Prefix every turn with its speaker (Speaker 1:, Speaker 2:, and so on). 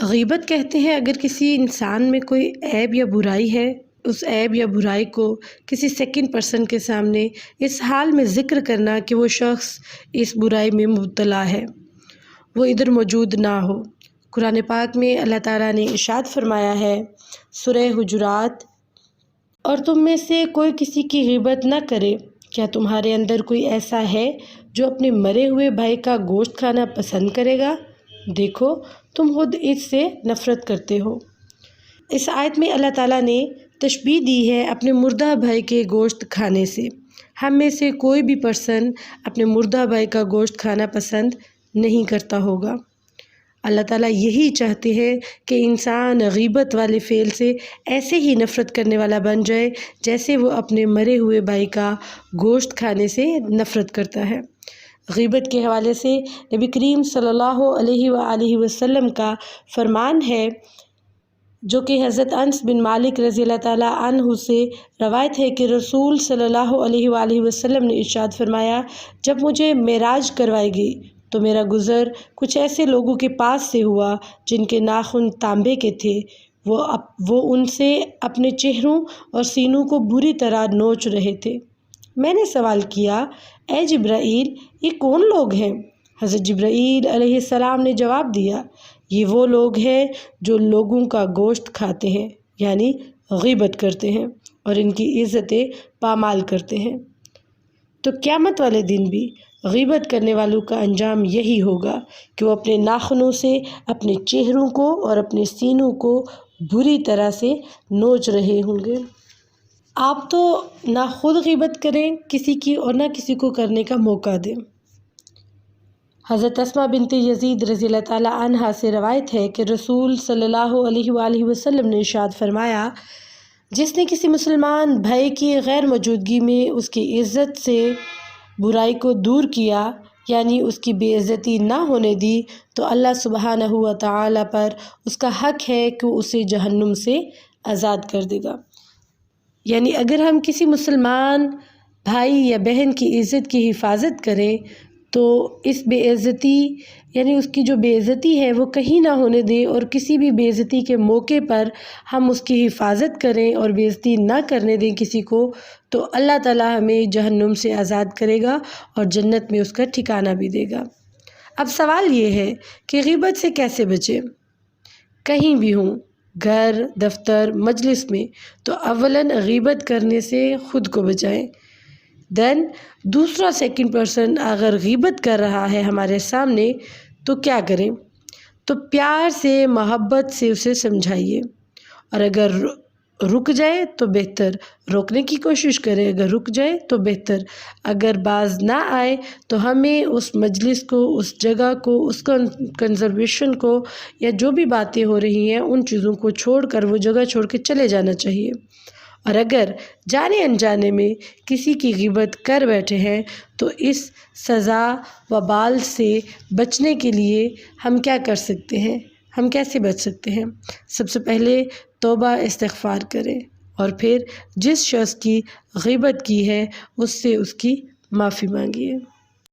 Speaker 1: غیبت کہتے ہیں اگر کسی انسان میں کوئی عیب یا برائی ہے، اس عیب یا برائی کو کسی سیکنڈ پرسن کے سامنے اس حال میں ذکر کرنا کہ وہ شخص اس برائی میں مبتلا ہے، وہ ادھر موجود نہ ہو۔ قرآن پاک میں اللہ تعالیٰ نے ارشاد فرمایا ہے سورہ حجرات، اور تم میں سے کوئی کسی کی غیبت نہ کرے۔ کیا تمہارے اندر کوئی ایسا ہے جو اپنے مرے ہوئے بھائی کا گوشت کھانا پسند کرے گا؟ دیکھو تم خود اس سے نفرت کرتے ہو۔ اس آیت میں اللہ تعالیٰ نے تشبیہ دی ہے اپنے مردہ بھائی کے گوشت کھانے سے۔ ہم میں سے کوئی بھی پرسن اپنے مردہ بھائی کا گوشت کھانا پسند نہیں کرتا ہوگا۔ اللہ تعالیٰ یہی چاہتے ہیں کہ انسان غیبت والے فعل سے ایسے ہی نفرت کرنے والا بن جائے جیسے وہ اپنے مرے ہوئے بھائی کا گوشت کھانے سے نفرت کرتا ہے۔ غیبت کے حوالے سے نبی کریم صلی اللہ علیہ وآلہ وسلم کا فرمان ہے، جو کہ حضرت انس بن مالک رضی اللہ تعالیٰ عنہ سے روایت ہے کہ رسول صلی اللہ علیہ وآلہ وسلم نے ارشاد فرمایا، جب مجھے معراج کروائی گئی تو میرا گزر کچھ ایسے لوگوں کے پاس سے ہوا جن کے ناخن تانبے کے تھے، وہ ان سے اپنے چہروں اور سینوں کو بری طرح نوچ رہے تھے۔ میں نے سوال کیا، اے جبرائیل، یہ کون لوگ ہیں؟ حضرت جبرائیل علیہ السلام نے جواب دیا، یہ وہ لوگ ہیں جو لوگوں کا گوشت کھاتے ہیں، یعنی غیبت کرتے ہیں اور ان کی عزتیں پامال کرتے ہیں۔ تو قیامت والے دن بھی غیبت کرنے والوں کا انجام یہی ہوگا کہ وہ اپنے ناخنوں سے اپنے چہروں کو اور اپنے سینوں کو بری طرح سے نوچ رہے ہوں گے۔ آپ تو نہ خود غیبت کریں کسی کی اور نہ کسی کو کرنے کا موقع دیں۔ حضرت اسماء بنت یزید رضی اللہ تعالیٰ عنہا سے روایت ہے کہ رسول صلی اللہ علیہ وآلہ وسلم نے ارشاد فرمایا، جس نے کسی مسلمان بھائی کی غیر موجودگی میں اس کی عزت سے برائی کو دور کیا، یعنی اس کی بے عزتی نہ ہونے دی، تو اللہ سبحانہ و تعالیٰ پر اس کا حق ہے کہ اسے جہنم سے آزاد کر دے گا۔ یعنی اگر ہم کسی مسلمان بھائی یا بہن کی عزت کی حفاظت کریں تو اس بے عزتی یعنی اس کی جو بے عزتی ہے وہ کہیں نہ ہونے دیں، اور کسی بھی بے عزتی کے موقع پر ہم اس کی حفاظت کریں اور بے عزتی نہ کرنے دیں کسی کو، تو اللہ تعالیٰ ہمیں جہنم سے آزاد کرے گا اور جنت میں اس کا ٹھکانہ بھی دے گا۔ اب سوال یہ ہے کہ غیبت سے کیسے بچیں؟ کہیں بھی ہوں، گھر، دفتر، مجلس میں، تو اولاً غیبت کرنے سے خود کو بچائیں۔ دوسرا سیکنڈ پرسن اگر غیبت کر رہا ہے ہمارے سامنے تو کیا کریں؟ تو پیار سے، محبت سے اسے سمجھائیے، اور اگر رک جائے تو بہتر، روکنے کی کوشش کریں، اگر رک جائے تو بہتر۔ اگر باز نہ آئے تو ہمیں اس مجلس کو، اس جگہ کو، اس کنزرویشن کو، یا جو بھی باتیں ہو رہی ہیں ان چیزوں کو چھوڑ کر وہ جگہ چھوڑ کے چلے جانا چاہیے۔ اور اگر جانے انجانے میں کسی کی غیبت کر بیٹھے ہیں تو اس سزا وبال سے بچنے کے لیے ہم کیا کر سکتے ہیں؟ ہم کیسے بچ سکتے ہیں؟ سب سے پہلے توبہ استغفار کریں، اور پھر جس شخص کی غیبت کی ہے اس سے اس کی معافی مانگیے۔